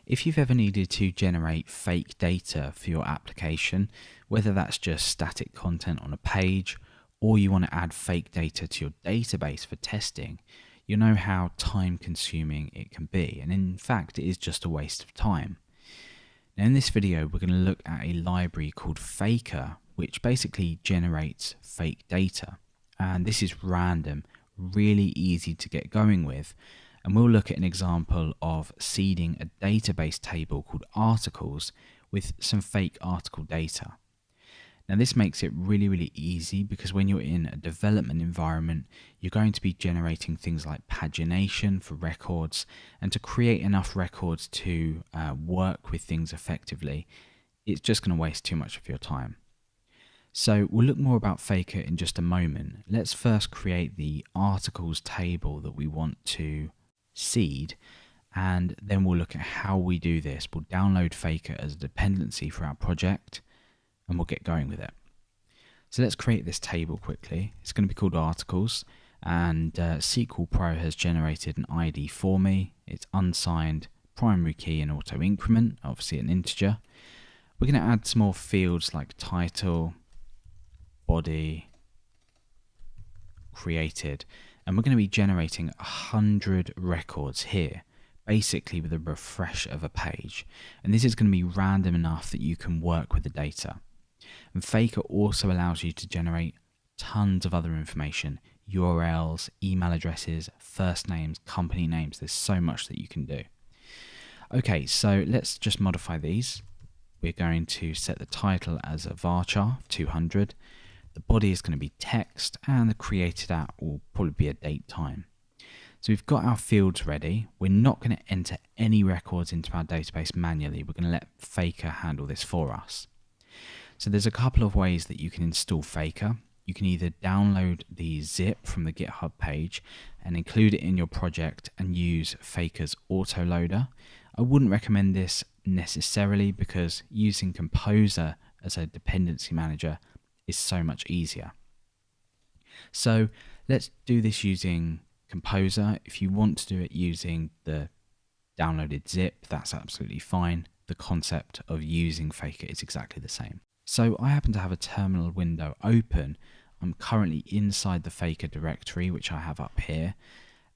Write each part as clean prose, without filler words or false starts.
If you've ever needed to generate fake data for your application, whether that's just static content on a page or you want to add fake data to your database for testing, you know how time consuming it can be, and in fact it is just a waste of time. Now in this video we're going to look at a library called Faker, which basically generates fake data, and this is random, really easy to get going with, and we'll look at an example of seeding a database table called articles with some fake article data. Now this makes it really easy because when you're in a development environment, you're going to be generating things like pagination for records, and to create enough records to work with things effectively, it's just going to waste too much of your time. So we'll look more about Faker in just a moment. Let's first create the articles table that we want to seed, and then we'll look at how we do this. We'll download Faker as a dependency for our project and we'll get going with it. So let's create this table quickly. It's going to be called articles, and SQL Pro has generated an ID for me. It's unsigned, primary key and auto increment, obviously an integer. We're going to add some more fields like title, body, created, and we're going to be generating 100 records here, basically with a refresh of a page. And this is going to be random enough that you can work with the data. And Faker also allows you to generate tons of other information, URLs, email addresses, first names, company names. There's so much that you can do. Okay, so let's just modify these. We're going to set the title as a varchar 200. The body is going to be text, and the created at will probably be a date time. So we've got our fields ready. We're not going to enter any records into our database manually. We're going to let Faker handle this for us. So there's a couple of ways that you can install Faker. You can either download the zip from the GitHub page and include it in your project and use Faker's autoloader. I wouldn't recommend this necessarily because using Composer as a dependency manager is so much easier. So let's do this using Composer. If you want to do it using the downloaded zip, that's absolutely fine. The concept of using Faker is exactly the same. So I happen to have a terminal window open. I'm currently inside the Faker directory, which I have up here,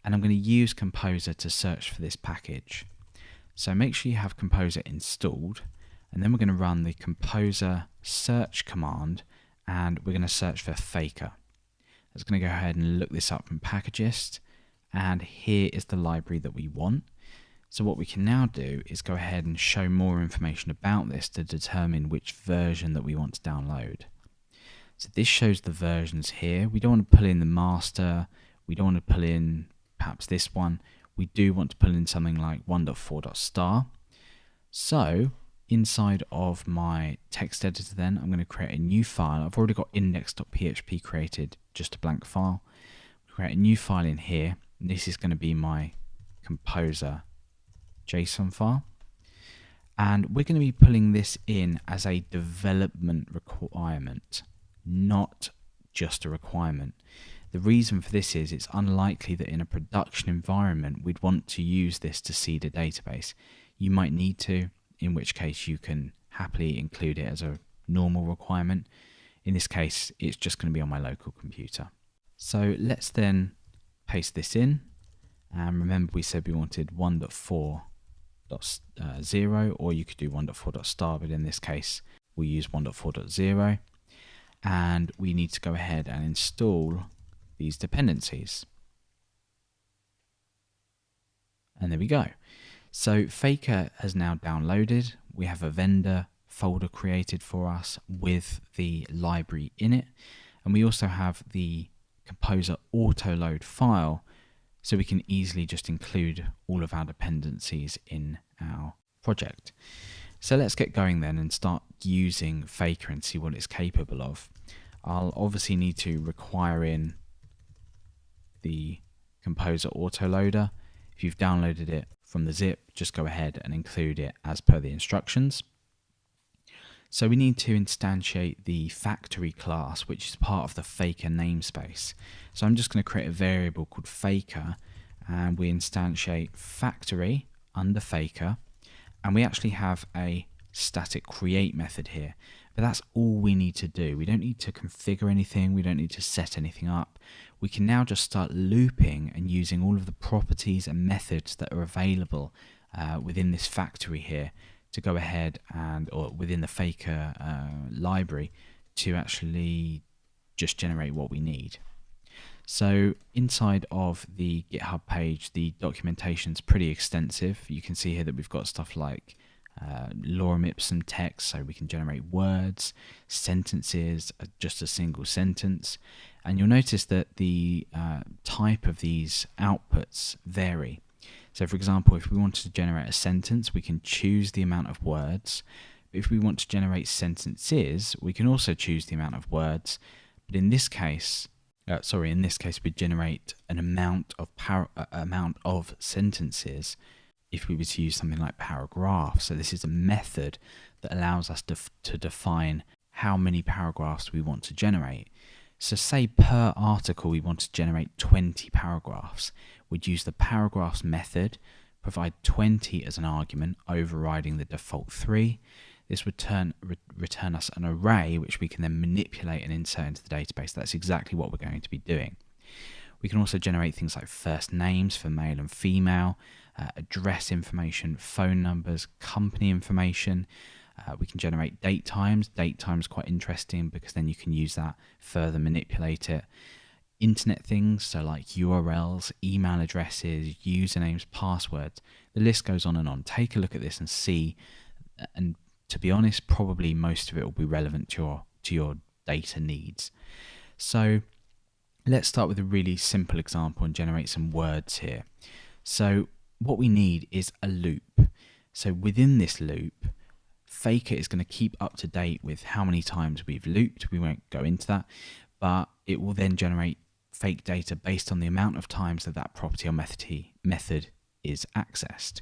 and I'm going to use Composer to search for this package. So make sure you have Composer installed, and then we're going to run the Composer search command, and we're going to search for Faker. Let's going to go ahead and look this up from Packagist, and here is the library that we want. So what we can now do is go ahead and show more information about this to determine which version that we want to download. So this shows the versions here. We don't want to pull in the master, we don't want to pull in perhaps this one. We do want to pull in something like 1.4.star. So inside of my text editor then, I'm going to create a new file. I've already got index.php created, just a blank file. Create a new file in here, and this is going to be my Composer JSON file. And we're going to be pulling this in as a development requirement, not just a requirement. The reason for this is it's unlikely that in a production environment we'd want to use this to seed a database. You might need to, in which case you can happily include it as a normal requirement. In this case, it's just going to be on my local computer. So let's then paste this in. And remember, we said we wanted 1.4.0, or you could do 1.4.star, but in this case, we use 1.4.0. And we need to go ahead and install these dependencies. And there we go. So Faker has now downloaded. We have a vendor folder created for us with the library in it. And we also have the Composer autoload file, so we can easily just include all of our dependencies in our project. So let's get going then and start using Faker and see what it's capable of. I'll obviously need to require in the Composer autoloader. If you've downloaded it from the zip, just go ahead and include it as per the instructions. So we need to instantiate the factory class, which is part of the Faker namespace. So I'm just going to create a variable called Faker, and we instantiate factory under Faker, And we actually have a static create method here, but that's all we need to do. We don't need to configure anything. We don't need to set anything up. We can now just start looping and using all of the properties and methods that are available within this factory here to go ahead and, or within the Faker library, to actually just generate what we need. So inside of the GitHub page, the documentation is pretty extensive. You can see here that we've got stuff like lorem ipsum text, so we can generate words, sentences, just a single sentence. And you'll notice that the type of these outputs vary. So for example, if we wanted to generate a sentence, we can choose the amount of words. If we want to generate sentences, we can also choose the amount of words. But in this case, we generate an amount of sentences if we were to use something like paragraphs. So this is a method that allows us to define how many paragraphs we want to generate. So say per article we want to generate 20 paragraphs. We'd use the paragraphs method, provide 20 as an argument, overriding the default 3. This would return us an array which we can then manipulate and insert into the database. That's exactly what we're going to be doing. We can also generate things like first names for male and female, address information, phone numbers, company information. We can generate date times. Date times is quite interesting because then you can use that, further manipulate it. Internet things, so like URLs, email addresses, usernames, passwords. The list goes on and on. Take a look at this and see, and to be honest, probably most of it will be relevant to your data needs. So let's start with a really simple example and generate some words here. So what we need is a loop. So within this loop, Faker is going to keep up to date with how many times we've looped. We won't go into that, but it will then generate fake data based on the amount of times that property or method is accessed.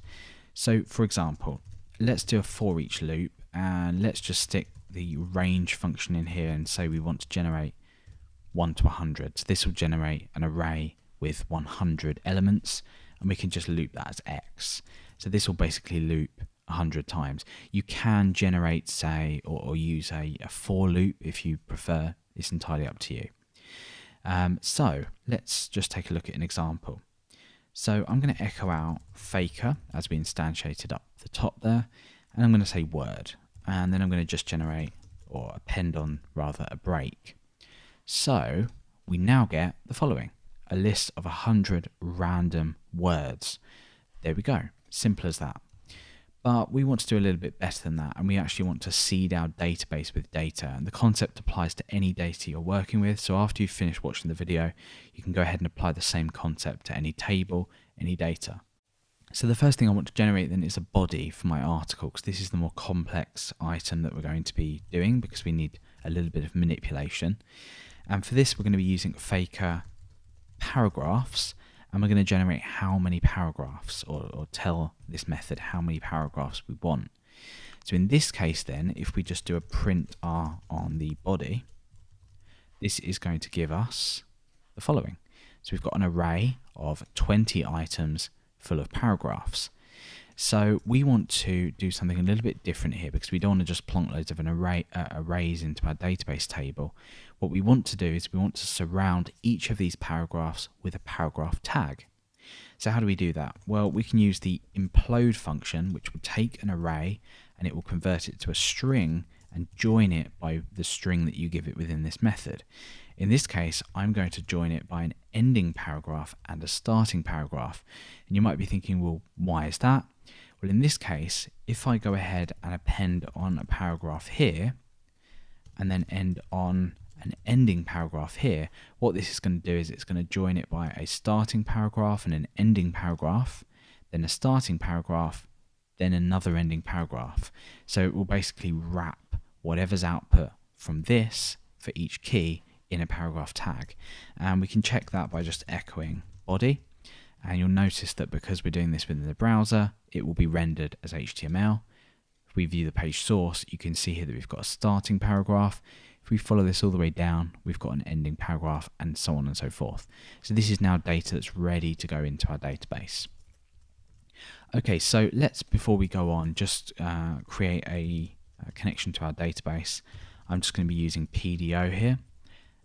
So for example, let's do a for each loop, and let's just stick the range function in here and say we want to generate 1 to 100. So this will generate an array with 100 elements, and we can just loop that as x. So this will basically loop 100 times. You can generate, say, or use a for loop if you prefer. It's entirely up to you. So let's just take a look at an example. So I'm going to echo out Faker as being instantiated up the top there, and I'm going to say word, and then I'm going to just generate, or append on rather, a break. So we now get the following: a list of 100 random words. There we go, simple as that. But we want to do a little bit better than that, and we actually want to seed our database with data. And the concept applies to any data you're working with. So after you've finished watching the video, you can go ahead and apply the same concept to any table, any data. So the first thing I want to generate then is a body for my article, because this is the more complex item that we're going to be doing, because we need a little bit of manipulation. And for this, we're going to be using Faker paragraphs, and we're going to generate how many paragraphs, or tell this method how many paragraphs we want. So in this case then, if we just do a print r on the body, this is going to give us the following. So we've got an array of 20 items full of paragraphs. So we want to do something a little bit different here, because we don't want to just plonk loads of arrays into our database table. What we want to do is we want to surround each of these paragraphs with a paragraph tag. So how do we do that? Well, we can use the implode function, which will take an array and it will convert it to a string and join it by the string that you give it within this method. In this case, I'm going to join it by an ending paragraph and a starting paragraph. And you might be thinking, well, why is that? Well, in this case, if I go ahead and append on a paragraph here, and then end on an ending paragraph here, what this is going to do is it's going to join it by a starting paragraph and an ending paragraph, then a starting paragraph, then another ending paragraph. So it will basically wrap whatever's output from this for each key in a paragraph tag. And we can check that by just echoing body, and you'll notice that because we're doing this within the browser, it will be rendered as HTML. If we view the page source, you can see here that we've got a starting paragraph. If we follow this all the way down, we've got an ending paragraph, and so on and so forth. So this is now data that's ready to go into our database. Okay, so let's, before we go on, just create a connection to our database. I'm just going to be using PDO here.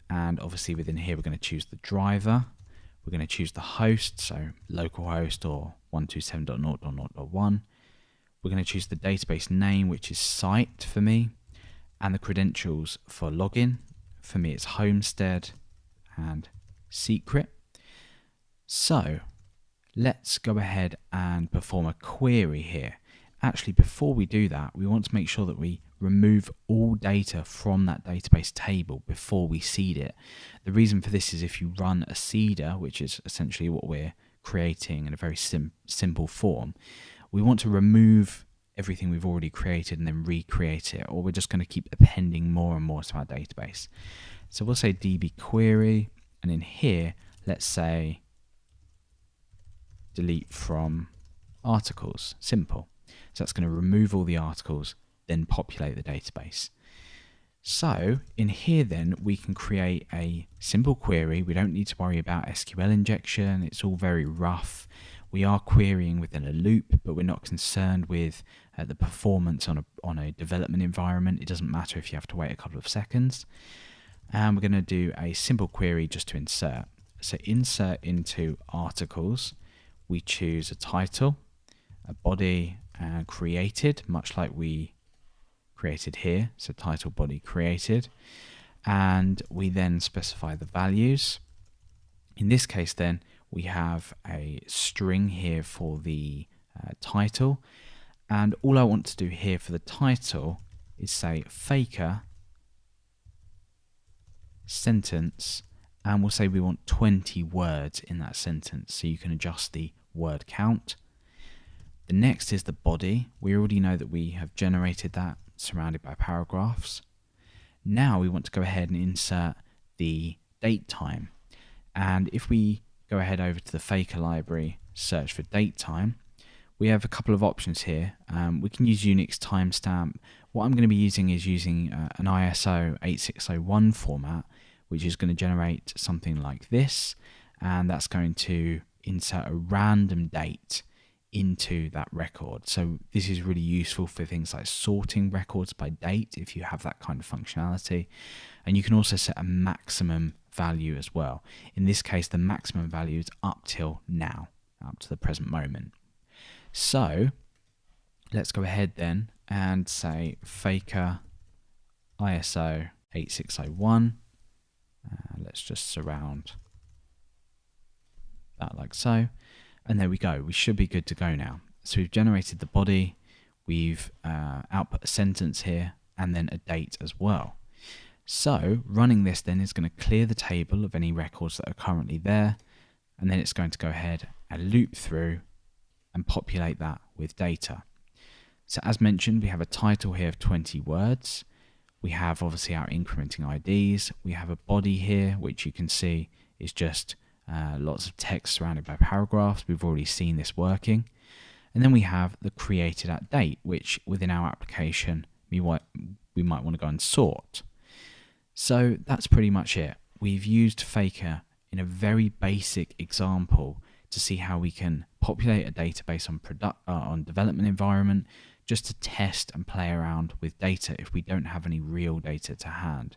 And obviously within here, we're going to choose the driver. We're going to choose the host, so localhost or 127.0.0.1. We're going to choose the database name, which is site for me, and the credentials for login. For me, it's homestead and secret. So let's go ahead and perform a query here. Actually, before we do that, we want to make sure that we remove all data from that database table before we seed it. The reason for this is if you run a seeder, which is essentially what we're creating in a very simple form, we want to remove everything we've already created and then recreate it, or we're just going to keep appending more and more to our database. So we'll say db query, and in here, let's say delete from articles. Simple. So that's going to remove all the articles, then populate the database. So in here then we can create a simple query. We don't need to worry about SQL injection. It's all very rough. We are querying within a loop, but we're not concerned with the performance on a development environment. It doesn't matter if you have to wait a couple of seconds. And we're going to do a simple query just to insert. So insert into articles. We choose a title, a body, and created, much like we created here. So title, body, created. And we then specify the values. In this case then, we have a string here for the title. And all I want to do here for the title is say faker sentence, and we'll say we want 20 words in that sentence, so you can adjust the word count. The next is the body. We already know that we have generated that, surrounded by paragraphs. Now we want to go ahead and insert the date time. And if we go ahead over to the Faker library, search for date time, we have a couple of options here. We can use Unix timestamp. What I'm going to be using is using an ISO 8601 format, which is going to generate something like this, and that's going to insert a random date into that record. So this is really useful for things like sorting records by date if you have that kind of functionality. And you can also set a maximum value as well. In this case, the maximum value is up till now, up to the present moment. So let's go ahead then and say faker ISO 8601. Let's just surround that like so. And there we go. We should be good to go now. So we've generated the body, we've output a sentence here, and then a date as well. So running this then is going to clear the table of any records that are currently there, and then it's going to go ahead and loop through and populate that with data. So as mentioned, we have a title here of 20 words. We have obviously our incrementing IDs. We have a body here, which you can see is just lots of text surrounded by paragraphs. We've already seen this working. And then we have the created at date, which within our application, we might want to go and sort. So that's pretty much it. We've used Faker in a very basic example to see how we can populate a database on development environment, just to test and play around with data if we don't have any real data to hand.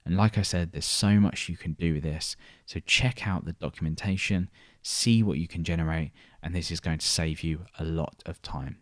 And like I said, there's so much you can do with this. So check out the documentation, see what you can generate, and this is going to save you a lot of time.